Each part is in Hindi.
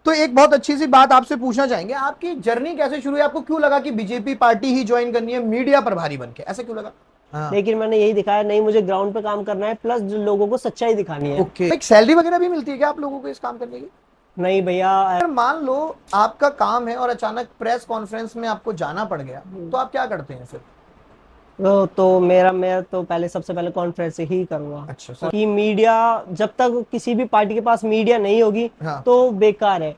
तो एक बहुत अच्छी सी बात आपसे पूछना चाहेंगे, आपकी जर्नी कैसे शुरू हुई? आपको क्यों लगा कि बीजेपी पार्टी ही ज्वाइन करनी है मीडिया प्रभारी बन के, ऐसा क्यों लगा? हाँ। लेकिन मैंने यही दिखाया, नहीं मुझे ग्राउंड पे काम करना है, प्लस जो लोगों को सच्चाई दिखानी है। ओके, एक सैलरी वगैरह भी मिलती है क्या आप लोगों को इस काम करने की? नहीं भैया। अगर मान लो आपका काम है और अचानक प्रेस कॉन्फ्रेंस में आपको जाना पड़ गया, तो आप क्या करते हैं फिर? तो मैं तो पहले सबसे पहले कॉन्फ्रेंस ही करूंगा। अच्छा सर। कि मीडिया, जब तक किसी भी पार्टी के पास मीडिया नहीं होगी हाँ तो बेकार है।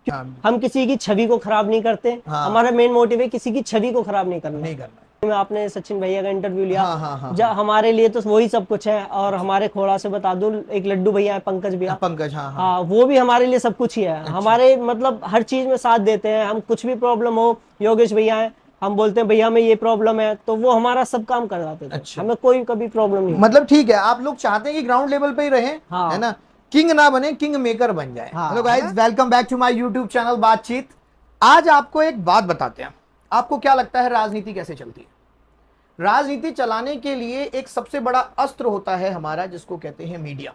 हाँ। हम किसी की छवि को खराब नहीं करते। हाँ। हमारा मेन मोटिव है किसी की छवि को खराब नहीं करना। नहीं करना है। में आपने सचिन भैया का इंटरव्यू लिया। हाँ हाँ हाँ जब हाँ। हमारे लिए तो वही सब कुछ है। और हमारे खोड़ा से बता दूं, एक लड्डू भैया है, पंकज भैया। पंकज, हाँ हाँ। हाँ, वो भी हमारे लिए सब कुछ ही है। अच्छा। हमारे मतलब हर चीज में साथ देते हैं। हम कुछ भी प्रॉब्लम हो, योगेश भैया है, हम बोलते हैं भैया में ये प्रॉब्लम है, तो वो हमारा सब काम कर जाते थे। अच्छा। हमें कोई कभी प्रॉब्लम नहीं। मतलब ठीक है, आप लोग चाहते हैं कि ग्राउंड लेवल पे ही रहें, है हाँ ना, किंग ना बने, किंग मेकर बन जाए। हाँ, hello guys, welcome back to my YouTube channel Baatcheet. आज आपको एक बात बताते हैं, आपको क्या लगता है राजनीति कैसे चलती है? राजनीति चलाने के लिए एक सबसे बड़ा अस्त्र होता है हमारा, जिसको कहते हैं मीडिया।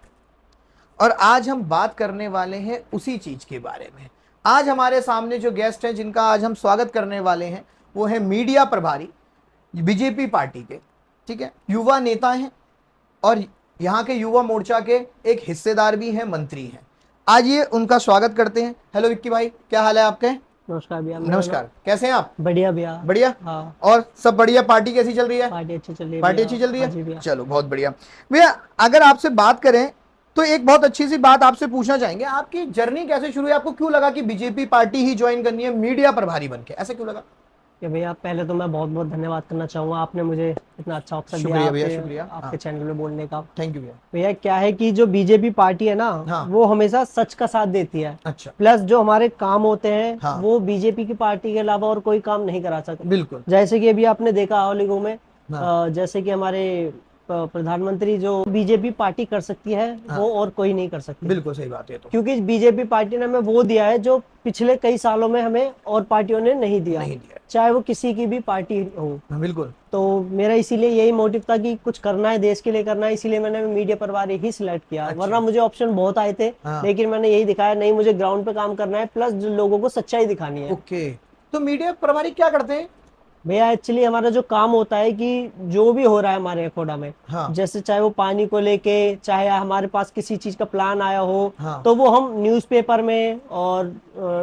और आज हम बात करने वाले हैं उसी चीज के बारे में। आज हमारे सामने जो गेस्ट हैं जिनका आज हम स्वागत करने वाले हैं, वो है मीडिया प्रभारी बीजेपी पार्टी के, ठीक है, युवा नेता हैं और यहाँ के युवा मोर्चा के एक हिस्सेदार भी हैं, मंत्री हैं। आज ये उनका स्वागत करते हैं। हेलो विक्की भाई, क्या हाल है आपके? नमस्कार भैया। नमस्कार, कैसे हैं आप? बढ़िया भैया। बढ़िया। हाँ, और सब बढ़िया? पार्टी कैसी चल रही है? पार्टी अच्छी चल रही है पार्टी भैया। अच्छी चल रही हाँ जी है, भैया। चलो बहुत बढ़िया। भैया अगर आपसे बात करें तो एक बहुत अच्छी सी बात आपसे पूछना चाहेंगे, आपकी जर्नी कैसे शुरू हुई? आपको क्यों लगा कि बीजेपी पार्टी ही ज्वाइन करनी है मीडिया प्रभारी बन के, ऐसा क्यों लगा? कि भैया पहले तो मैं बहुत बहुत धन्यवाद करना चाहूंगा, आपने मुझे इतना अच्छा अवसर दिया शुक्रिया भैया, आपके शुक्रिया। आपके हाँ, चैनल में बोलने का। थैंक यू भैया। भैया क्या है कि जो बीजेपी पार्टी है ना, हाँ। वो हमेशा सच का साथ देती है। अच्छा। प्लस जो हमारे काम होते हैं, हाँ। वो बीजेपी की पार्टी के अलावा और कोई काम नहीं करा सकता। बिल्कुल। जैसे कि अभी आपने देखा हाल ही में, हाँ। जैसे कि हमारे प्रधानमंत्री जो बीजेपी पार्टी कर सकती है, हाँ। वो और कोई नहीं कर सकती। बिल्कुल सही बात है। तो क्योंकि बीजेपी पार्टी ने हमें वो दिया है जो पिछले कई सालों में हमें और पार्टियों ने नहीं दिया, नहीं दिया। चाहे वो किसी की भी पार्टी हो। हाँ, बिल्कुल। तो मेरा इसीलिए यही मोटिव था कि कुछ करना है, देश के लिए करना है, इसीलिए मैंने मीडिया प्रभारी ही सिलेक्ट किया। अच्छा। वरना मुझे ऑप्शन बहुत आए थे। हाँ। लेकिन मैंने यही दिखाया, नहीं मुझे ग्राउंड पे काम करना है, प्लस जो लोगों को सच्चाई दिखानी है। ओके, तो मीडिया प्रभारी क्या करते हैं? भैया एक्चुअली हमारा जो काम होता है कि जो भी हो रहा है हमारे अखोड़ा में, हाँ। जैसे चाहे वो पानी को लेके, चाहे हमारे पास किसी चीज का प्लान आया हो, हाँ। तो वो हम न्यूज़पेपर में और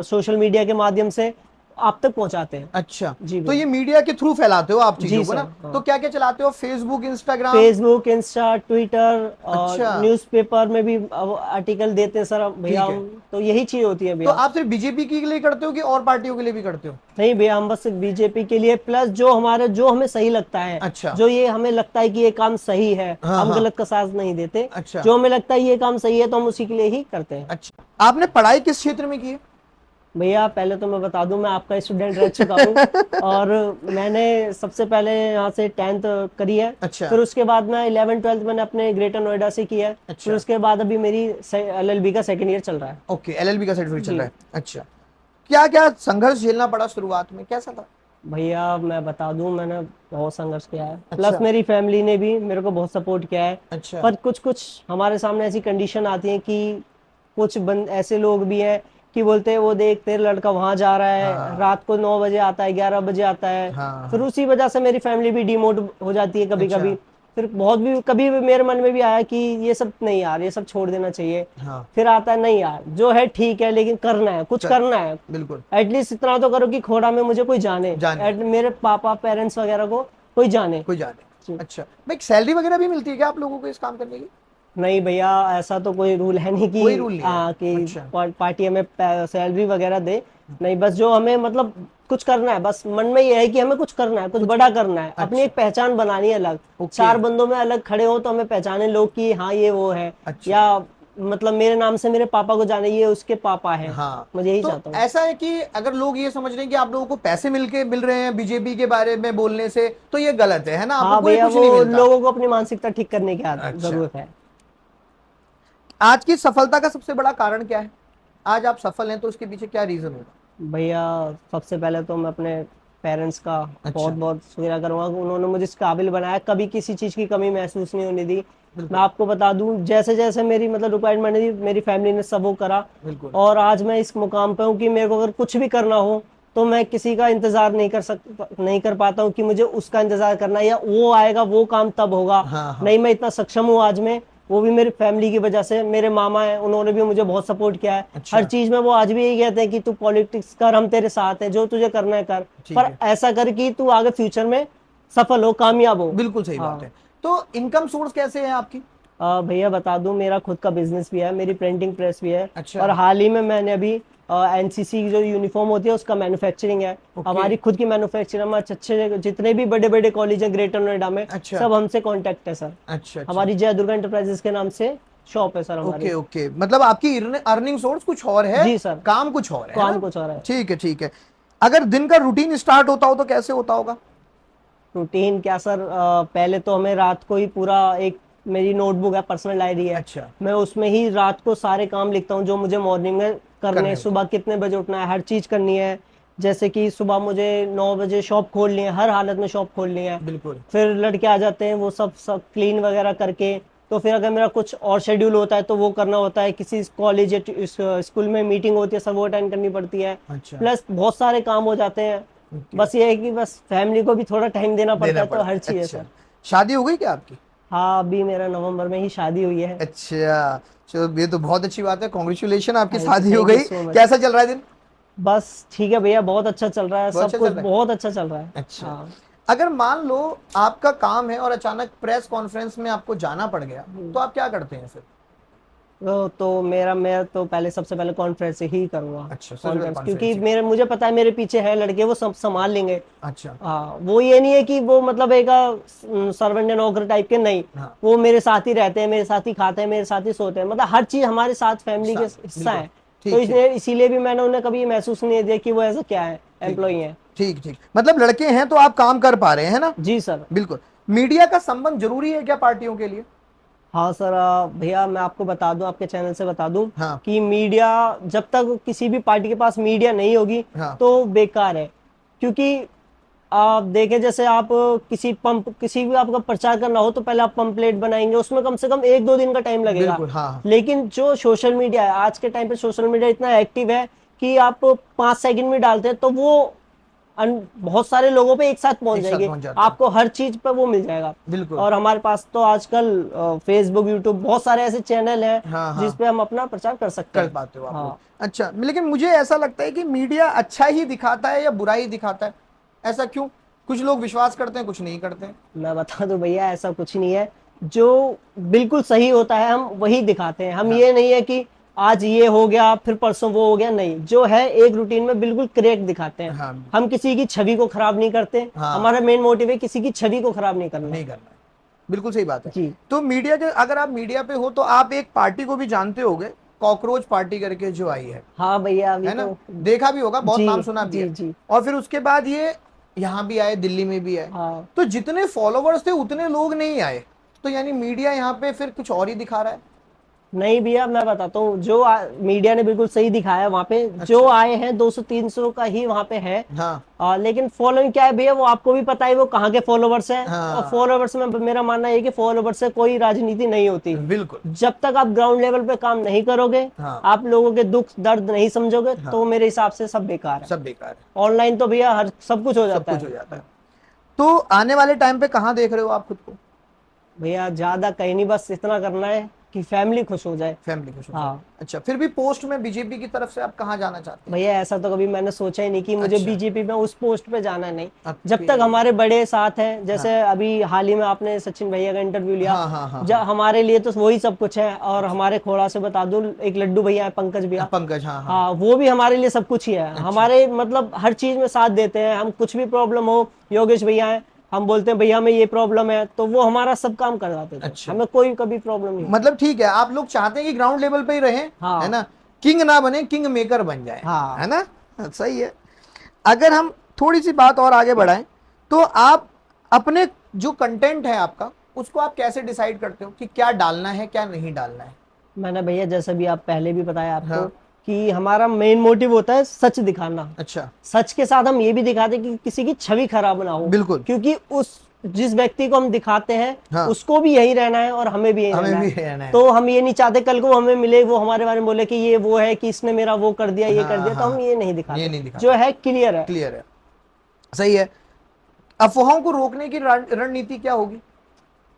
सोशल मीडिया के माध्यम से आप तक पहुंचाते हैं। अच्छा, जी तो भैया। ये मीडिया के थ्रू फैलाते हो आप चीजों जी को सर, ना? हाँ। तो क्या क्या चलाते हो? Facebook, Instagram? Facebook, Insta, Twitter और अच्छा। न्यूज़पेपर में भी आर्टिकल देते हैं सर भैया ठीक है। हम। तो यही चीज होती है तो भैया। आप सिर्फ बीजेपी के लिए करते हो कि और पार्टियों के लिए भी करते हो? नहीं भैया, हम बस बीजेपी के लिए, प्लस जो हमें सही लगता है, अच्छा। जो ये हमें लगता है कि ये काम सही है, हाँ हम हाँ। गलत का साथ नहीं देते। अच्छा। जो हमें लगता है ये काम सही है, तो हम उसी के लिए ही करते हैं। अच्छा, आपने पढ़ाई किस क्षेत्र में की है? भैया पहले तो मैं बता दूं, मैं आपका स्टूडेंट रह चुका हूँ। और मैंने सबसे पहले यहाँ से 10th करी है। अच्छा। फिर उसके बाद मैं 11th 12th मैंने अपने ग्रेटर नोएडा से किया है। अच्छा। फिर उसके बाद अभी मेरी LLB का सेकंड ईयर चल रहा है। ओके, एलएलबी का सर्टिफिकेट चल जी रहा है। अच्छा, क्या क्या संघर्ष झेलना पड़ा शुरुआत में, कैसा था? भैया मैं बता दूं, मैंने बहुत संघर्ष किया है। अच्छा। प्लस मेरी फैमिली ने भी मेरे को बहुत सपोर्ट किया है। अच्छा। पर कुछ कुछ हमारे सामने ऐसी कंडीशन आती है कि कुछ ऐसे लोग भी हैं कि बोलते हैं, वो देख तेरा लड़का वहां जा रहा है, हाँ रात को 9 बजे आता है, 11 बजे आता है। हाँ फिर हाँ। उसी वजह से मेरी फैमिली भी डिमोट हो जाती है कभी अच्छा। कभी। फिर बहुत भी कभी भी मेरे मन में भी आया कि ये सब नहीं यार, ये सब छोड़ देना चाहिए। हाँ। फिर आता है, नहीं यार जो है ठीक है, लेकिन करना है, कुछ कर, करना है। बिल्कुल। एटलीस्ट इतना तो करो कि खोड़ा में मुझे कोई जाने, जाने। मेरे पापा पेरेंट्स वगैरह को कोई जाने। कोई जाने। जी। अच्छा भाई, सैलरी वगैरह भी मिलती है क्या आप लोगों को इस काम करने की? नहीं भैया, ऐसा तो कोई रूल है नहीं कोई रूल नहीं है। कि अच्छा। पार्टी हमें सैलरी वगैरह दे। नहीं, बस जो हमें मतलब कुछ करना है, बस मन में ये है कि हमें कुछ करना है, कुछ बड़ा करना है, अपनी अच्छा। एक पहचान बनानी है अलग। ओके। 4 बंदों में अलग खड़े हो तो हमें पहचाने लोग कि हाँ ये वो है। अच्छा। या मतलब मेरे नाम से मेरे पापा को जाने ये उसके पापा हैं। हाँ, मुझे यही तो चाहता हूँ। ऐसा है कि अगर लोग ये समझ रहे हैं कि आप लोगों को पैसे मिल रहे हैं बीजेपी के बारे में बोलने से, तो ये गलत है ना? आपको हाँ कोई भैया, कुछ नहीं वो मिलता। लोगों को अपनी मानसिकता ठीक करने की अच्छा, जरूरत है। आज की सफलता का सबसे बड़ा कारण क्या है? आज आप सफल हैं तो उसके पीछे क्या रीजन होगा? भैया सबसे पहले तो मैं अपने पेरेंट्स का अच्छा। बहुत बहुत शुक्रिया करूंगा कि उन्होंने मुझे इस काबिल बनाया, कभी किसी चीज़ की कमी महसूस नहीं होने दी। मैं आपको बता दूं, जैसे जैसे मेरी मतलब रिक्वायरमेंट थी, मेरी फैमिली ने सब वो करा, बिल्कुल। और आज मैं इस मुकाम पे हूँ कि मेरे को अगर कुछ भी करना हो तो मैं किसी का इंतजार नहीं कर पाता हूँ कि मुझे उसका इंतजार करना है या वो आएगा वो काम तब होगा। हाँ। नहीं, मैं इतना सक्षम हूँ आज में, वो भी मेरी फैमिली की वजह से। मेरे मामा है, उन्होंने भी मुझे बहुत सपोर्ट किया है। अच्छा। हर चीज में वो आज भी यही कहते हैं कि तू पॉलिटिक्स कर, हम तेरे साथ हैं, जो तुझे करना है कर, ठीक पर है। ऐसा कर कि तू आगे फ्यूचर में सफल हो, कामयाब हो। बिल्कुल सही बात है। तो इनकम सोर्स कैसे है आपकी? भैया बता दूं, मेरा खुद का बिजनेस भी है, मेरी प्रिंटिंग प्रेस भी है। अच्छा। और हाल ही में मैंने अभी एनसीसी की जो यूनिफॉर्म होती है उसका मैन्युफैक्चरिंग है। ओके। हमारी खुद की मैन्युफैक्चरिंग में अच्छे जितने भी बड़े बड़े कॉलेज हैं ग्रेटर नोएडा में, अच्छा। सब हमसे कांटेक्ट है सर। अच्छा अच्छा। हमारी जय दुर्गा इंटरप्राइजेस के नाम से शॉप है सर हमारी। ओके ओके, मतलब आपकी अर्निंग सोर्स कुछ और है, जी सर, काम कुछ और है काम ना? कुछ और है। ठीक है ठीक है। अगर दिन का रूटीन स्टार्ट होता हो तो कैसे होता होगा? रूटीन क्या सर, पहले तो हमें रात को ही पूरा एक, मेरी नोटबुक है, पर्सनल डायरी है। अच्छा। मैं उसमें ही रात को सारे काम लिखता हूँ जो मुझे मॉर्निंग में करने करने हैं। होते सुबह कितने बजे उठना है, हर चीज करनी है। जैसे कि सुबह मुझे 9 बजे शॉप खोलनी है, हर हालत में शॉप खोलनी है। बिल्कुल। फिर लड़के आ जाते हैं, वो सब क्लीन वगैरह करके, तो फिर अगर मेरा कुछ और शेड्यूल होता है तो वो करना होता है। किसी कॉलेज या स्कूल में मीटिंग होती है, सब वो अटेंड करनी पड़ती है। अच्छा। प्लस बहुत सारे काम हो जाते हैं। ओके। बस ये है कि बस फैमिली को भी थोड़ा टाइम देना पड़ता देना है, तो पड़ता हर है। चीज है अच्छा, सर। शादी हो गई क्या आपकी? हाँ, अभी मेरा नवंबर में ही शादी हुई है। अच्छा, चलो ये तो बहुत अच्छी बात है, कॉन्ग्रेचुलेशन, आपकी शादी हो थैंक यू गई। So much. कैसा चल रहा है दिन? बस ठीक है भैया, बहुत अच्छा चल रहा है, बहुत सब अच्छा कुछ चल रहा है। बहुत अच्छा चल रहा है। अच्छा। हाँ। अगर मान लो आपका काम है और अचानक प्रेस कॉन्फ्रेंस में आपको जाना पड़ गया, तो आप क्या करते हैं फिर? तो मैं तो पहले सबसे पहले कॉन्फ्रेंस ही करूंगा। अच्छा, सबसे पहले कॉन्फ्रेंस, क्योंकि कॉन्फ्रेंस ही। मेरे मुझे पता है मेरे पीछे है लड़के, वो सब संभाल लेंगे। अच्छा। हाँ, वो ये नहीं है कि वो मतलब एक सर्वेंट या नौकर टाइप के, नहीं। हाँ। वो मेरे साथ ही रहते हैं, मेरे साथ ही खाते हैं, मेरे साथ ही सोते हैं, मतलब हर चीज हमारे साथ फैमिली के हिस्सा बिल्कुल। है। तो ठीक ठीक। इसलिए इसीलिए भी मैंने उन्हें कभी महसूस नहीं दिया कि वो ऐसा क्या है, ठीक एम्प्लॉई है। ठीक ठीक, मतलब लड़के हैं तो आप काम कर पा रहे हैं ना? जी सर। बिल्कुल। मीडिया का संबंध जरूरी है क्या पार्टियों के लिए? हाँ सर, भैया मैं आपको बता दूं, आपके चैनल से बता दूं हाँ। कि मीडिया, जब तक किसी भी पार्टी के पास मीडिया नहीं होगी हाँ। तो बेकार है। क्योंकि आप देखें, जैसे आप किसी भी आपका प्रचार करना हो तो पहले आप पंपलेट बनाएंगे, उसमें कम से कम 1-2 दिन का टाइम लगेगा। बिल्कुल। हाँ हाँ। लेकिन जो सोशल मीडिया है आज के टाइम पे, सोशल मीडिया इतना एक्टिव है कि आप 5 सेकंड में डालते हैं तो वो बहुत सारे लोगों पे एक साथ पहुंच एक साथ जाएंगे। पहुंच जाता है। आपको हर चीज पे वो मिल जाएगा। बिल्कुल। और हमारे पास तो आजकल फेसबुक, यूट्यूब, बहुत सारे ऐसे चैनल हैं हाँ हाँ। जिस पे हम अपना प्रचार कर सकते कर हैं। पाते हो आप लोग। हाँ। अच्छा, लेकिन मुझे ऐसा लगता है कि मीडिया अच्छा ही दिखाता है या बुरा ही दिखाता है, ऐसा क्यों? कुछ लोग विश्वास करते हैं, कुछ नहीं करते हैं। मैं बता दूं भैया, ऐसा कुछ नहीं है। जो बिल्कुल सही होता है हम वही दिखाते हैं। हम हाँ। ये नहीं है कि आज ये हो गया फिर परसों वो हो गया, नहीं। जो है एक रूटीन में बिल्कुल करेक्ट दिखाते हैं। हाँ। हम किसी की छवि को खराब नहीं करते। हाँ। हमारा मेन मोटिव है किसी की छवि को खराब नहीं करना। नहीं करना है। बिल्कुल सही बात है। जी। तो मीडिया के, अगर आप मीडिया पे हो तो आप एक पार्टी को भी जानते होगे, कॉकरोच पार्टी करके जो आई हाँ भैया, अभी है ना? तो। देखा भी होगा, बहुत जी नाम सुना भी जी है। जी। और फिर उसके बाद ये यहाँ भी आए, दिल्ली में भी आए। हाँ। तो जितने फॉलोवर्स थे उतने लोग नहीं आए, तो यानी मीडिया यहाँ पे फिर कुछ और ही दिखा रहा है। नहीं भैया, मैं बताता हूँ, जो मीडिया ने बिल्कुल सही दिखाया वहां पे। जो अच्छा। आए हैं 200-300 का ही वहां पे है। हाँ लेकिन फॉलोइंग क्या है भैया, वो आपको भी पता है वो कहाँ के फॉलोवर्स हैं। और हाँ। फॉलोवर्स में मेरा मानना है कि फॉलोवर्स से कोई राजनीति नहीं होती। बिल्कुल। जब तक आप ग्राउंड लेवल पे काम नहीं करोगे, हाँ आप लोगों के दुख दर्द नहीं समझोगे, हाँ। तो मेरे हिसाब से सब बेकार है। सब बेकार है। ऑनलाइन तो भैया हर सब कुछ हो सब जाता कुछ हो है। जाता है। तो आने वाले टाइम पे कहाँ देख रहे हो आप खुद को? भैया ज्यादा कहीं नहीं, बस इतना करना है कि फैमिली खुश हो जाए। फैमिली खुश हो जाए। हाँ। अच्छा, फिर भी पोस्ट में बीजेपी की तरफ से आप कहाँ जाना चाहते हैं? भैया ऐसा तो कभी मैंने सोचा ही नहीं कि मुझे अच्छा। बीजेपी में उस पोस्ट पे जाना नहीं। जब ओके। तक हमारे बड़े साथ हैं, जैसे हाँ अभी हाल ही में आपने सचिन भैया का इंटरव्यू लिया। हाँ हाँ हाँ जब हाँ। हमारे लिए तो वही सब कुछ है। और हमारे खोड़ा से बता दूं, एक लड्डू भैया है, पंकज भैया। पंकज, हाँ हाँ। हाँ, वो भी हमारे लिए सब कुछ ही है। अच्छा। हमारे मतलब हर चीज में साथ देते हैं। हम कुछ भी प्रॉब्लम हो, योगेश भैया है, हम बोलते हैं भैया में ये प्रॉब्लम है, तो वो हमारा सब काम करवाते थे। अच्छा, हमें कोई कभी प्रॉब्लम नहीं। मतलब ठीक है, आप लोग चाहते हैं कि ग्राउंड लेवल पे ही रहें, है हाँ ना? किंग ना बने, किंग मेकर बन जाए, हाँ। है ना? सही है। अगर हम थोड़ी सी बात और आगे बढ़ाएं, तो आप अपने जो कंटेंट है आपका, उसको आप कैसे डिसाइड करते हो कि क्या डालना है, क्या नहीं डालना है? मैंने भैया जैसे भी आप पहले भी बताया आपको, हाँ। कि हमारा मेन मोटिव होता है सच दिखाना। अच्छा। सच के साथ हम ये भी दिखाते कि किसी की छवि खराब ना हो। बिल्कुल। क्योंकि उस जिस व्यक्ति को हम दिखाते हैं हाँ। उसको भी यही रहना है और हमें भी यही हमें रहना भी है। रहना है। तो हम ये नहीं चाहते कल को हमें मिले वो हमारे बारे में बोले कि ये वो है कि इसने मेरा वो कर दिया, ये कर दिया, तो हम ये नहीं दिखाते, जो है क्लियर है। क्लियर है, सही है। अफवाहों को रोकने की रणनीति क्या होगी?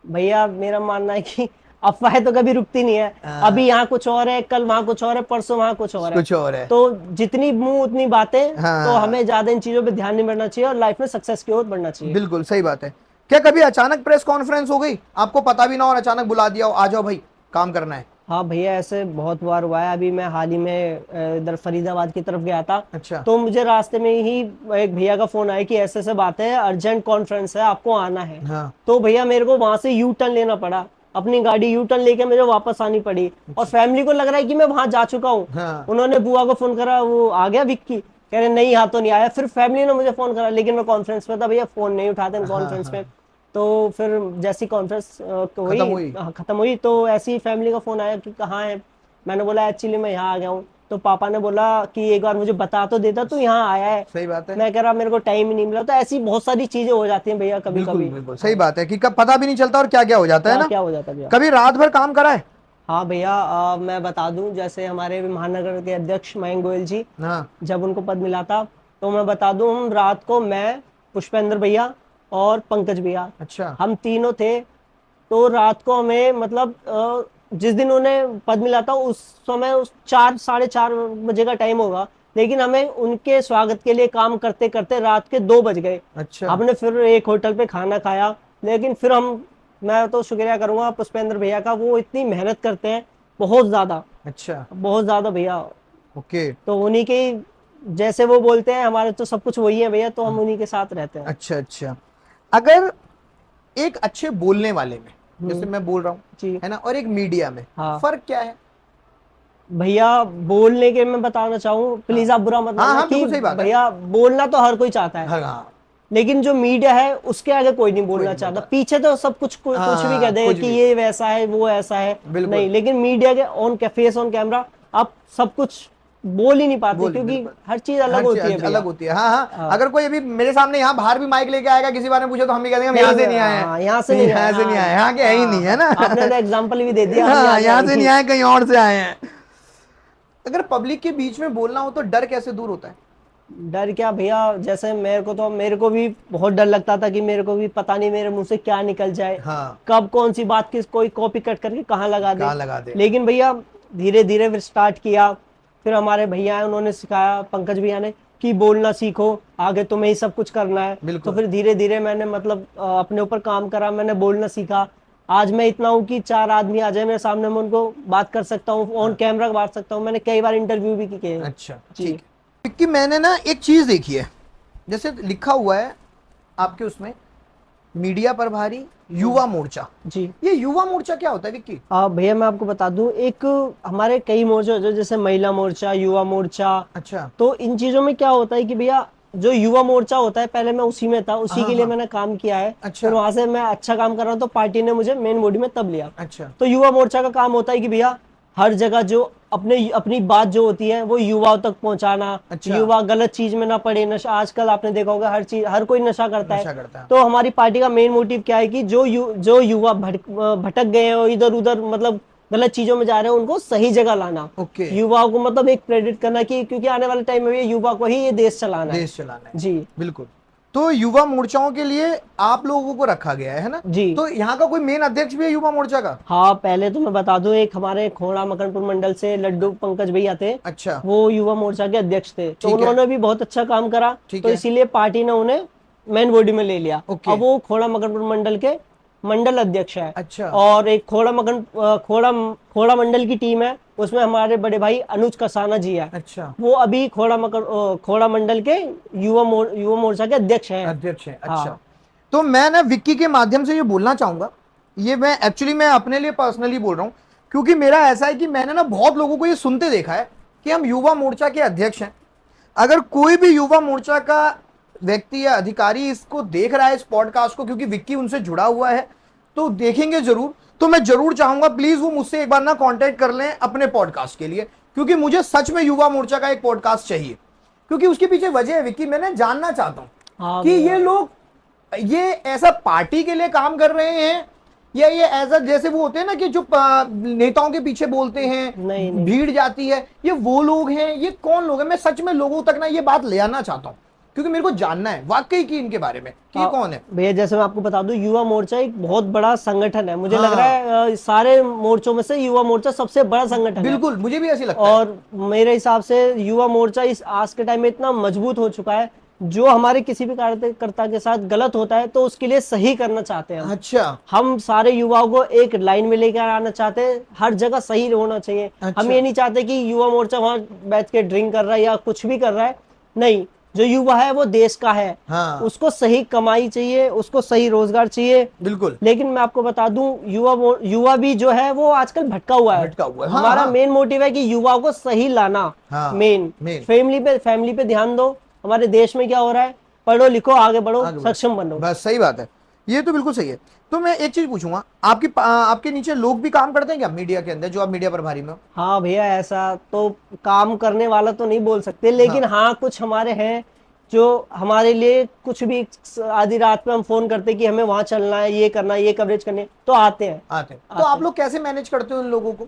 भैया मेरा मानना है कि अफवाहें तो कभी रुकती नहीं है। अभी यहाँ कुछ और है, कल वहाँ कुछ और है, परसों वहाँ कुछ और है। तो जितनी मुंह उतनी बातें। तो हमें ज्यादा इन चीजों पे ध्यान नहीं बढ़ना चाहिए और लाइफ में सक्सेस की ओर बढ़ना चाहिए। बिल्कुल सही बात है। क्या कभी अचानक प्रेस कॉन्फ्रेंस हो गई, आपको पता भी ना और अचानक बुला दिया हो, आ जाओ भाई काम करना है? हाँ भैया ऐसे बहुत बार हुआ है। अभी मैं हाल ही में इधर फरीदाबाद की तरफ गया था। अच्छा। तो मुझे रास्ते में ही एक भैया का फोन आया कि ऐसे ऐसे बात है, अर्जेंट कॉन्फ्रेंस है, आपको आना है। हाँ। तो भैया मेरे को वहां से यू टर्न लेना पड़ा, अपनी गाड़ी यू टर्न लेके मुझे वापस आनी पड़ी। और फैमिली को लग रहा है कि मैं वहां जा चुका हूँ। हाँ। उन्होंने बुआ को फोन करा, वो आ गया विक्की, कह रहे नहीं यहाँ तो नहीं आया। फिर फैमिली ने मुझे फोन करा, लेकिन मैं कॉन्फ्रेंस में था भैया, फोन नहीं उठाते कॉन्फ्रेंस में। तो फिर जैसी कॉन्फ्रेंस खत्म हुई तो ऐसी फैमिली का फोन आया कि कहाँ है। मैंने बोला एक्चुअली मैं यहाँ आ गया हूँ। तो पापा ने बोला कि एक बार मुझे बता तो देता तू यहाँ आया है। सही बात है। मैं कह रहा मेरे को टाइम ही नहीं मिला। तो ऐसी बहुत सारी चीजें हो जाती हैं भैया कभी कभी। बिल्कुल सही बात है कि कब पता भी नहीं चलता और क्या क्या हो जाता है ना। क्या हो जाता है भैया। कभी रात भर काम करा है? हाँ भैया मैं बता दूं, जैसे हमारे महानगर के अध्यक्ष मयंक गोयल जी, जब उनको पद मिला था तो मैं बता दूं, हम रात को, मैं, पुष्पेंद्र भैया और पंकज भैया, अच्छा, हम हम तीनों थे। तो रात को हमें मतलब जिस दिन उन्हें पद मिला था उस समय उस 4-4:30 बजे का टाइम होगा, लेकिन हमें उनके स्वागत के लिए काम करते करते रात के 2 बज गए। अच्छा। हमने फिर एक होटल पे खाना खाया, लेकिन फिर मैं तो शुक्रिया करूंगा पुष्पेंद्र भैया का, वो इतनी मेहनत करते हैं बहुत ज्यादा। अच्छा, बहुत ज्यादा भैया। ओके। तो उन्हीं के जैसे वो बोलते हैं, हमारे तो सब कुछ वही है भैया, तो हम उन्हीं के साथ रहते हैं। अच्छा अच्छा। अगर एक अच्छे बोलने वाले में, जैसे मैं बोल रहा हूँ जी, है ना, और एक मीडिया में फर्क क्या है? भैया बोलने के मैं बताना चाहूँ, प्लीज आप बुरा मत मानना कि भैया बोलना तो हर कोई चाहता है। लेकिन जो मीडिया है उसके आगे कोई नहीं बोलना चाहता। पीछे तो सब कुछ कुछ भी कह दे कि ये वैसा है वो ऐसा है, नहीं, लेकिन मीडिया के फेस ऑन कैमरा आप सब कुछ बोल ही नहीं पाते, क्योंकि हर चीज अलग होती है, अलग होती है। हाँ। अगर कोई अभी मेरे सामने यहाँ बाहर भी माइक लेके आएगा, किसी बारे में पूछे तो हम भी कह देंगे यहाँ से नहीं आए, यहाँ से नहीं आए, यहाँ के है ही नहीं, है ना। आपने तो एग्जांपल भी दे दिया, यहाँ से नहीं आए, कहीं और से आए हैं। अगर पब्लिक के बीच में बोलना हो तो डर कैसे दूर होता है? डर क्या भैया, जैसे मेरे को भी बहुत डर लगता था कि मेरे को भी पता नहीं मेरे मुंह से क्या निकल जाए। कब कौन सी बात कोई कॉपी कट करके कहाँ लगा दे। लेकिन भैया धीरे धीरे फिर स्टार्ट किया। फिर हमारे भैया हैं, उन्होंने सिखाया, पंकज भैया ने, कि बोलना सीखो, आगे तुम्हें ही सब कुछ करना है। तो फिर धीरे धीरे मैंने मतलब अपने ऊपर काम करा, मैंने बोलना सीखा। आज मैं इतना हूँ कि 4 आदमी आ जाए मेरे सामने, मैं उनको बात कर सकता हूँ, ऑन कैमरा बात सकता हूँ। मैंने कई बार इंटरव्यू भी किए हैं। अच्छा, ठीक। कि मैंने ना एक चीज देखी है, जैसे लिखा हुआ है आपके उसमें, मीडिया प्रभारी युवा मोर्चा। जी, ये युवा मोर्चा क्या होता है विक्की? भैया मैं आपको बता दूं, एक हमारे कई मोर्चे जो जैसे महिला मोर्चा, युवा मोर्चा। अच्छा। तो इन चीजों में क्या होता है कि भैया जो युवा मोर्चा होता है, पहले मैं उसी में था, उसी के लिए मैंने काम किया है। अच्छा। फिर वहां से मैं अच्छा काम कर रहा हूँ तो पार्टी ने मुझे मेन बॉडी में तब लिया। अच्छा। तो युवा मोर्चा का काम होता है कि भैया हर जगह जो अपनी बात जो होती है वो युवाओं तक पहुंचाना। अच्छा। युवा गलत चीज में ना पड़े, नशा, आजकल आपने देखा होगा हर कोई नशा करता है। तो हमारी पार्टी का मेन मोटिव क्या है कि जो युवा भटक गए हैं, इधर उधर मतलब गलत चीजों में जा रहे हैं, उनको सही जगह लाना। युवाओं को मतलब एक प्रेरित करना कि क्योंकि आने वाले टाइम में युवा को ही ये देश चलाना है। जी बिल्कुल। तो युवा मोर्चाओं के लिए आप लोगों को रखा गया है ना? जी। तो यहाँ का कोई मेन अध्यक्ष भी है युवा मोर्चा का? हाँ, पहले तो मैं बता दूं, एक हमारे खोड़ा मकनपुर मंडल से लड्डू पंकज भैया थे। अच्छा। वो युवा मोर्चा के अध्यक्ष थे। तो उन्होंने भी बहुत अच्छा काम करा, तो इसीलिए पार्टी ने उन्हें मेन बॉडी में ले लिया। अब वो खोड़ा मकनपुर मंडल के मंडल अध्यक्ष है। अच्छा। और एक खोड़ा मंडल की टीम है, उसमें हमारे बड़े भाई अनुज कसाना जी है। अच्छा। वो अभी खोड़ा मंडल के युवा मोर्चा के अध्यक्ष हैं। अच्छा। हाँ। तो मैं ना विक्की के माध्यम से ये बोलना चाहूंगा, ये मैं अपने लिए पर्सनली बोल रहा हूँ, क्योंकि मेरा ऐसा है कि मैंने ना बहुत लोगों को ये सुनते देखा है कि हम युवा मोर्चा के अध्यक्ष हैं। अगर कोई भी युवा मोर्चा का व्यक्ति या अधिकारी इसको देख रहा है, इस पॉडकास्ट को, क्योंकि विक्की उनसे जुड़ा हुआ है, तो देखेंगे जरूर। तो मैं जरूर चाहूंगा प्लीज वो मुझसे एक बार ना कांटेक्ट कर लें अपने पॉडकास्ट के लिए, क्योंकि मुझे सच में युवा मोर्चा का एक पॉडकास्ट चाहिए, क्योंकि उसके पीछे वजह है विक्की, मैंने जानना चाहता हूं कि ये लोग ये ऐसा पार्टी के लिए काम कर रहे हैं या ये ऐसा जैसे वो होते हैं ना कि जो नेताओं के पीछे बोलते हैं, नहीं। भीड़ जाती है, ये वो लोग हैं? ये कौन लोग हैं? मैं सच में लोगों तक ना ये बात ले आना चाहता हूँ, क्योंकि मेरे को जानना है वाकई की इनके बारे में कि ये कौन है। भैया जैसे मैं आपको बता दूं, युवा मोर्चा एक बहुत बड़ा संगठन है। मुझे लग रहा है सारे मोर्चों में से युवा मोर्चा सबसे बड़ा संगठन है। बिल्कुल, मुझे भी ऐसी लगता है। और मेरे हिसाब से युवा मोर्चा इस आज के टाइम में इतना मजबूत हो चुका है, जो हमारे किसी भी कार्यकर्ता के साथ गलत होता है तो उसके लिए सही करना चाहते हैं। अच्छा, हम सारे युवाओं को एक लाइन में लेकर आना चाहते हैं, हर जगह सही होना चाहिए। अच्छा। हम ये नहीं चाहते कि युवा मोर्चा वहां बैठ के ड्रिंक कर रहा है या कुछ भी कर रहा है, नहीं। जो युवा है वो देश का है। हाँ। उसको सही कमाई चाहिए, उसको सही रोजगार चाहिए। बिल्कुल। लेकिन मैं आपको बता दूं, युवा भी जो है वो आजकल भटका हुआ है। हमारा मेन मोटिव है कि युवाओं को सही लाना। मेन फैमिली पे ध्यान दो। हमारे देश में क्या हो रहा है, पढ़ो लिखो आगे बढ़ो, सक्षम बनो। बस सही बात है, ये तो बिल्कुल सही है। तो मैं एक चीज पूछूंगा, आपके नीचे लोग भी काम करते हैं क्या मीडिया के अंदर, जो आप मीडिया प्रभारी में हो? हाँ भैया, ऐसा तो काम करने वाला तो नहीं बोल सकते, लेकिन हाँ कुछ हमारे हैं जो हमारे लिए कुछ भी आधी रात में हम फोन करते कि हमें वहां चलना है, ये करना है, ये कवरेज करनी है, तो आते हैं। तो आप लोग कैसे मैनेज करते हो उन लोगों को?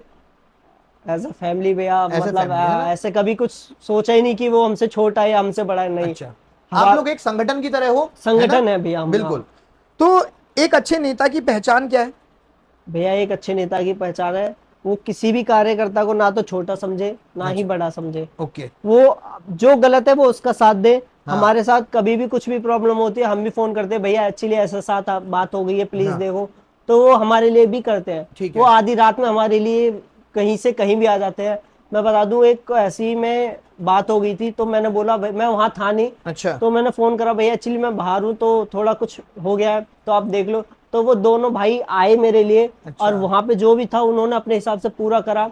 एज अ फैमिली भैया, मतलब ऐसे कभी कुछ सोचा ही नहीं कि वो हमसे छोटा है या हमसे बड़ा है, नहीं। अच्छा, आप लोग एक संगठन की तरह हो? संगठन है भैया। बिल्कुल। तो एक अच्छे नेता की पहचान क्या है? भैया एक अच्छे नेता की पहचान है, वो किसी भी कार्यकर्ता को ना तो छोटा समझे ना ही बड़ा समझे। ओके। वो जो गलत है वो उसका साथ दे। हाँ। हमारे साथ कभी भी कुछ भी प्रॉब्लम होती है, हम भी फोन करते हैं, भैया एक्चुअली ऐसा साथ बात हो गई है, प्लीज देखो। तो वो हमारे लिए भी करते हैं। वो आधी रात में हमारे लिए कहीं से कहीं भी आ जाते हैं। मैं बता दूं, एक ऐसी में बात हो गई थी, तो मैंने बोला, मैं वहां था नहीं। अच्छा। तो मैंने फोन करा, भैया एक्चुअली मैं बाहर हूँ तो थोड़ा कुछ हो गया है, तो आप देख लो। तो वो दोनों भाई आए मेरे लिए। अच्छा। और वहां पे जो भी था उन्होंने अपने हिसाब से पूरा करा,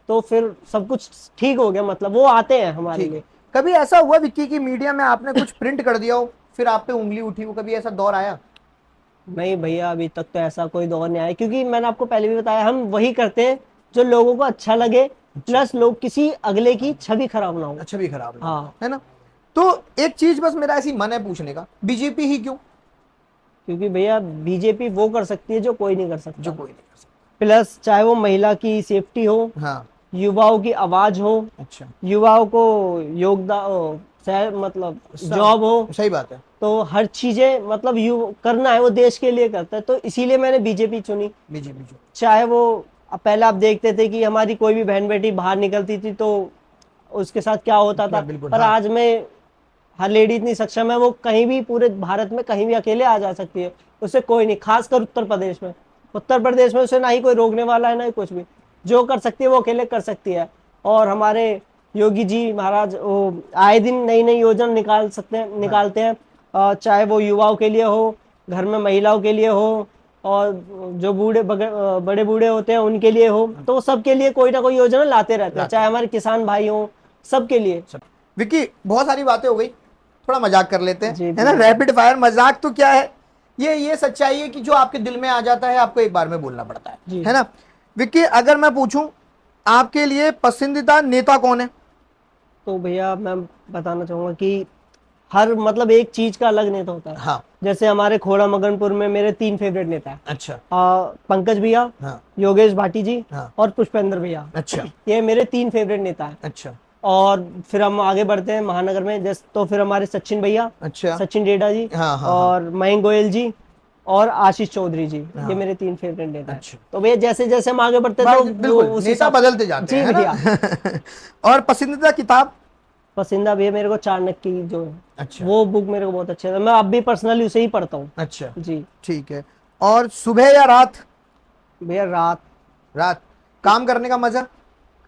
तो फिर सब कुछ ठीक हो गया। मतलब वो आते हैं हमारे लिए। कभी ऐसा हुआ विक्की की मीडिया में आपने कुछ प्रिंट कर दिया हो, फिर आप पे उंगली उठी हो, कभी ऐसा दौर आया? नहीं भैया, अभी तक तो ऐसा कोई दौर नहीं आया, क्योंकि मैंने आपको पहले भी बताया, हम वही करते हैं जो लोगों को अच्छा लगे, प्लस लोग किसी अगले की छवि खराब ना हो। छवि खराब ना हो, हाँ। है ना? तो एक चीज बस मेरा ऐसी मन है पूछने का, बीजेपी ही क्यों? क्योंकि भैया बीजेपी वो कर सकती है जो कोई नहीं कर सकता। जो कोई नहीं कर सकता। प्लस चाहे वो महिला की सेफ्टी हो, हाँ, युवाओं की आवाज हो, अच्छा, युवाओं को योगदान, मतलब जॉब हो। सही बात है। तो हर चीजें मतलब करना है, वो देश के लिए करता है, तो इसीलिए मैंने बीजेपी चुनी। बीजेपी चाहे वो पहले आप देखते थे कि हमारी कोई भी बहन बेटी बाहर निकलती थी तो उसके साथ क्या होता था, पर हाँ। आज में हर लेडी इतनी सक्षम है, वो कहीं भी पूरे भारत में कहीं भी अकेले आ जा सकती है, उससे कोई नहीं। खासकर उत्तर प्रदेश में उसे ना ही कोई रोकने वाला है, ना ही कुछ भी। जो कर सकती है वो अकेले कर सकती है। और हमारे योगी जी महाराज वो आए दिन नई नई योजना निकालते हैं, चाहे वो युवाओं के लिए हो, घर में महिलाओं के लिए हो, और जो बड़े बूढ़े होते हैं उनके लिए हो, तो सबके लिए कोई ना कोई योजना लाते रहते हैं, चाहे हमारे किसान भाई हो, सबके लिए। विक्की, बहुत सारी बातें हो गई, थोड़ा मजाक कर लेते हैं, है ना? रैपिड फायर मजाक तो क्या है, ये सच्चाई है कि जो आपके दिल में आ जाता है आपको एक बार में बोलना पड़ता है ना? विक्की, अगर मैं पूछूं आपके लिए पसंदीदा नेता कौन है? तो भैया मैं बताना चाहूंगा कि हर मतलब एक चीज का अलग नेता होता है। हाँ। जैसे हमारे खोड़ा मगनपुर में मेरे 3 फेवरेट नेता है। अच्छा। पंकज भैया, हाँ। योगेश भाटी जी, हाँ। और पुष्पेंद्र भैया। अच्छा। ये मेरे 3 फेवरेट नेता है। अच्छा। और फिर हम आगे बढ़ते हैं महानगर में, जैसे तो फिर हमारे सचिन भैया, अच्छा, सचिन डेडा जी, हाँ, हाँ, और मयंक गोयल जी, और आशीष चौधरी जी। ये मेरे 3 फेवरेट नेता है। तो भैया जैसे जैसे हम आगे बढ़ते हैं तो नेता बदलते जाते हैं, भैया। और पसंदीदा किताब? पसंदीदा भैया मेरे को चाणक्य की जो है, अच्छा, वो बुक मेरे को बहुत अच्छी है, मैं अब भी पर्सनली उसे ही पढ़ता हूँ। अच्छा जी, ठीक है। और सुबह या रात? भैया रात। काम करने का मजा?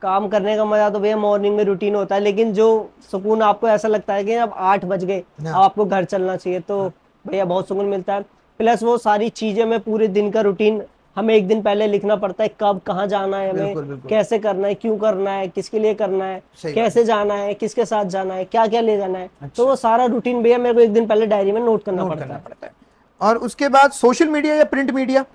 काम करने का मजा तो भैया मॉर्निंग में रूटीन होता है, लेकिन जो सुकून आपको ऐसा लगता है कि अब 8 बज गए, अब आपको घर चलना चाहिए, तो भैया बहुत सुकून मिलता है। प्लस वो सारी चीजें में पूरे दिन का रूटीन हमें एक दिन पहले लिखना पड़ता है, कब कहाँ जाना है, हमें कैसे करना है, क्यों करना है, किसके लिए करना है, कैसे जाना है, किसके साथ जाना है, क्या क्या ले जाना है। अच्छा। तो वो सारा रूटीन भैया मेरे को एक दिन पहले डायरी में नोट करना पड़ता है। और उसके बाद सोशल मीडिया या प्रिंट मीडिया?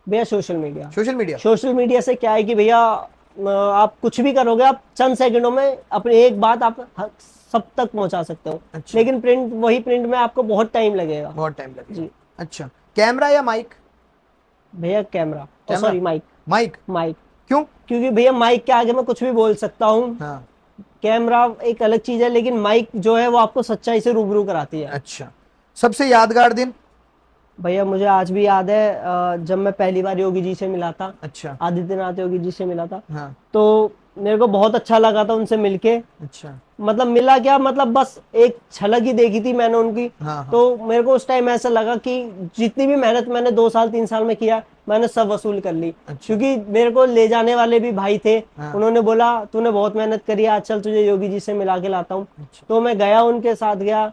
भैया सोशल मीडिया से क्या है कि भैया आप कुछ भी करोगे, आप चंद सेकंडों में अपनी एक बात आप सब तक पहुंचा सकते हो। अच्छा। लेकिन प्रिंट में आपको बहुत टाइम लगेगा। जी। अच्छा, कैमरा या माइक? भैया camera, sorry mic. Mic? Mic क्यों? क्योंकि भैया माइक के आगे मैं कुछ भी बोल सकता हूँ। हाँ। कैमरा एक अलग चीज है, लेकिन माइक जो है वो आपको सच्चाई से रूबरू कराती है। अच्छा, सबसे यादगार दिन? भैया मुझे आज भी याद है, जब मैं पहली बार योगी जी से मिला था। अच्छा। आदित्यनाथ योगी जी से मिला था। हाँ। तो मेरे को बहुत अच्छा लगा था उनसे मिलके। अच्छा। मतलब मिला क्या, मतलब बस एक झलक ही देखी थी मैंने उनकी। हाँ, हाँ। तो मेरे को उस टाइम ऐसा लगा कि जितनी भी मेहनत मैंने 2 साल 3 साल में किया, मैंने सब वसूल कर ली। अच्छा। क्योंकि मेरे को ले जाने वाले भी भाई थे। हाँ। उन्होंने बोला तूने बहुत मेहनत करी, आज चल तुझे योगी जी से मिला के लाता हूँ। अच्छा। तो मैं गया, उनके साथ गया,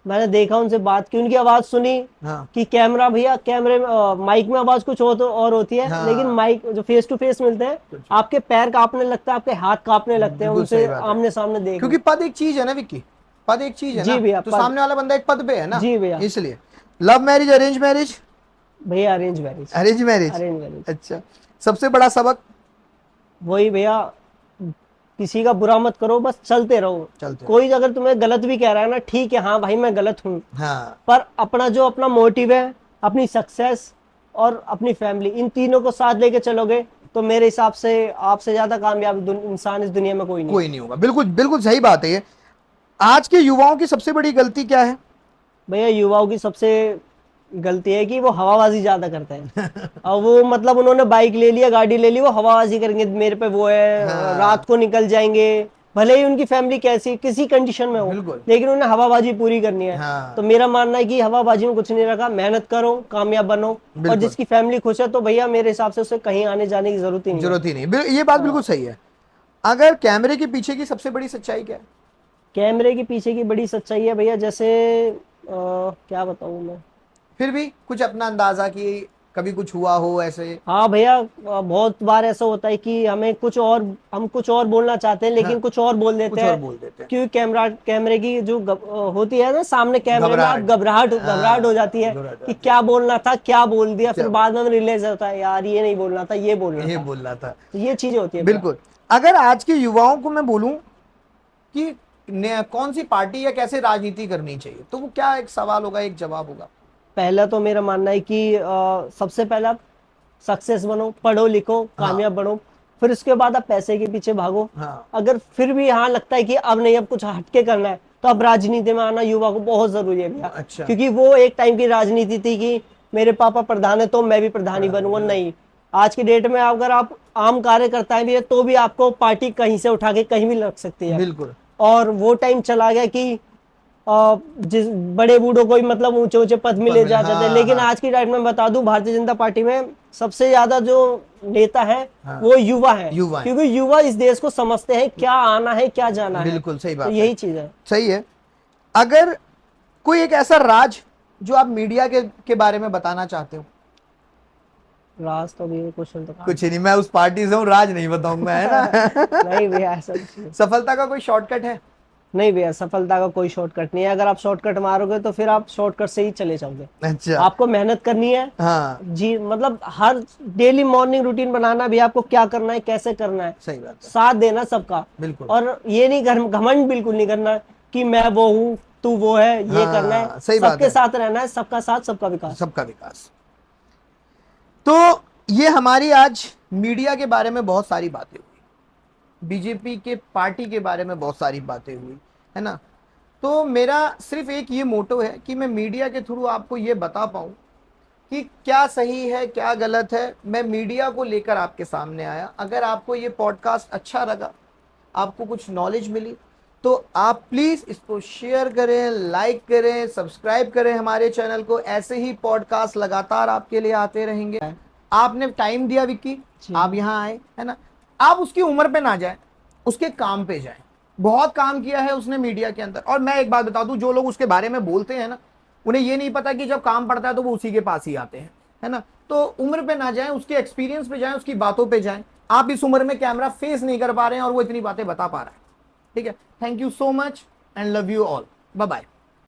मैंने देखा, उनसे बात की, उनकी आवाज सुनी। हाँ। कि कैमरा भैया, कैमरे में माइक में आवाज कुछ और होती है। हाँ। लेकिन माइक जो फेस टू फेस मिलते हैं, आपके पैर कांपने लगते हैं, आपके हाथ कांपने लगते हैं उनसे आमने सामने देख। क्योंकि पद एक चीज है ना विक्की, पद एक चीज है जी ना। भैया, तो सामने वाला बंदा एक पद पे है ना। जी भैया। इसलिए लव मैरिज, अरेंज मैरिज? भैया arrange marriage. Arrange marriage? Arrange marriage. अच्छा, सबसे बड़ा सबक? वही भैया, किसी का बुरा मत करो, बस चलते रहो। कोई अगर तुम्हें गलत भी कह रहा है ना, ठीक है, हाँ भाई मैं गलत हूँ। हाँ। पर अपना मोटिव है, अपनी सक्सेस और अपनी फैमिली, इन तीनों को साथ लेके चलोगे तो मेरे हिसाब से आपसे ज्यादा कामयाब इंसान इस दुनिया में कोई नहीं होगा। बिल्कुल बिल्कुल सही बात है ये। आज के युवाओं की सबसे बड़ी गलती क्या है? भैया युवाओं की सबसे गलती है कि वो हवाबाजी ज्यादा करते हैं। और वो मतलब उन्होंने बाइक ले लिया, गाड़ी ले ली, वो हवाबाजी करेंगे, मेरे पे वो है। हाँ। रात को निकल जाएंगे, भले ही उनकी फैमिली कैसी किसी कंडीशन में हो, लेकिन उन्हें हवाबाजी पूरी करनी है। हाँ। तो मेरा मानना है कि हवाबाजी में कुछ नहीं रखा, मेहनत करो, कामयाब बनो। और जिसकी फैमिली खुश है तो भैया मेरे हिसाब से उसे कहीं आने जाने की जरूरत ही नहीं। ये बात बिल्कुल सही है। अगर कैमरे के पीछे की सबसे बड़ी सच्चाई क्या है? कैमरे के पीछे की बड़ी सच्चाई है भैया, जैसे क्या बताऊं मैं, फिर भी कुछ अपना अंदाजा कि कभी कुछ हुआ हो ऐसे? हाँ भैया, बहुत बार ऐसा होता है कि हम कुछ और बोलना चाहते हैं, लेकिन कुछ और बोल देते हैं। क्योंकि कैमरे की जो होती है ना, सामने कैमरे में आप घबराहट हो जाती है कि क्या बोलना था, क्या बोल दिया। फिर बाद में रियलाइज होता है यार ये नहीं बोलना था, ये बोलना था। तो ये चीजें होती है। बिल्कुल। अगर आज के युवाओं को मैं बोलूं कि कौन सी पार्टी या कैसे राजनीति करनी चाहिए, तो वो क्या एक सवाल होगा, एक जवाब होगा? पहला तो मेरा मानना है कि सबसे पहला सक्सेस बनो, पढ़ो लिखो, कामयाब बनो। फिर उसके बाद आप पैसे के पीछे भागो। अगर फिर भी यहाँ लगता है कि अब नहीं, अब कुछ हटके करना है, तो अब राजनीति में आना युवा को बहुत जरूरी है भैया। अच्छा। क्योंकि वो एक टाइम की राजनीति थी कि मेरे पापा प्रधान है तो मैं भी प्रधान ही बनूंगा। नहीं, आज के डेट में अगर आप आम कार्यकर्ता भी है तो भी आपको पार्टी कहीं से उठा के कहीं भी लग सकती है। बिल्कुल। और वो टाइम चला गया कि जिस बड़े बूढ़ों को भी मतलब ऊंचे ऊंचे पद मिले जाते थे। लेकिन आज की डेट में बता दूं, भारतीय जनता पार्टी में सबसे ज्यादा जो नेता है वो युवा है। क्योंकि युवा इस देश को समझते हैं क्या आना है, क्या जाना है। बिल्कुल सही बात, तो यही चीज है। सही है। अगर कोई एक ऐसा राज जो आप मीडिया के बारे में बताना चाहते हो? राज तो भी क्वेश्चन तो कुछ नहीं, मैं उस पार्टी से हूँ, राज नहीं बताऊंगा, है ना। नहीं भैया, ऐसा सफलता का कोई शॉर्टकट है? नहीं भैया, सफलता का कोई शॉर्टकट नहीं है। अगर आप शॉर्टकट मारोगे तो फिर आप शॉर्टकट से ही चले जाओगे। अच्छा। आपको मेहनत करनी है। हाँ जी, मतलब हर डेली मॉर्निंग रूटीन बनाना भी, आपको क्या करना है, कैसे करना है। सही बात है। साथ देना सबका। बिल्कुल। और ये नहीं घमंड बिल्कुल नहीं करना कि मैं वो हूँ तू वो है, ये करना है। सबके साथ रहना है, सबका साथ सबका विकास। सबका विकास। तो ये हमारी आज मीडिया के बारे में बहुत सारी बातें हुई, बीजेपी के पार्टी के बारे में बहुत सारी बातें हुई, है ना। तो मेरा सिर्फ एक ये मोटो है कि मैं मीडिया के थ्रू आपको ये बता पाऊँ कि क्या सही है, क्या गलत है। मैं मीडिया को लेकर आपके सामने आया। अगर आपको ये पॉडकास्ट अच्छा लगा, आपको कुछ नॉलेज मिली, तो आप प्लीज़ इसको शेयर करें, लाइक करें, सब्सक्राइब करें हमारे चैनल को। ऐसे ही पॉडकास्ट लगातार आपके लिए आते रहेंगे। आपने टाइम दिया विक्की, आप यहाँ आए, है ना। आप उसकी उम्र पे ना जाएं, उसके काम पे जाएं। बहुत काम किया है उसने मीडिया के अंदर। और मैं एक बात बता दूं, जो लोग उसके बारे में बोलते हैं ना, उन्हें ये नहीं पता कि जब काम पड़ता है तो वो उसी के पास ही आते हैं, है ना। तो उम्र पे ना जाएं, उसके एक्सपीरियंस पे जाएं, उसकी बातों पे जाएं। आप इस उम्र में कैमरा फेस नहीं कर पा रहे हैं और वो इतनी बातें बता पा रहा है, ठीक है। Thank you so much and love you all, bye bye.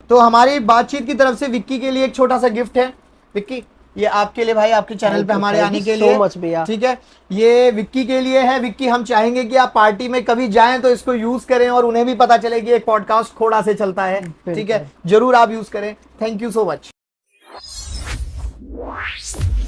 तो हमारी बातचीत की तरफ से विक्की के लिए एक छोटा सा गिफ्ट है। विक्की, ये आपके लिए भाई, आपके चैनल पे हमारे आने के लिए, ठीक है। ये विक्की के लिए है। विक्की, हम चाहेंगे कि आप पार्टी में कभी जाएं तो इसको यूज करें और उन्हें भी पता चले कि एक पॉडकास्ट खोड़ा से चलता है, ठीक है। जरूर आप यूज करें। Thank you so much. हैं।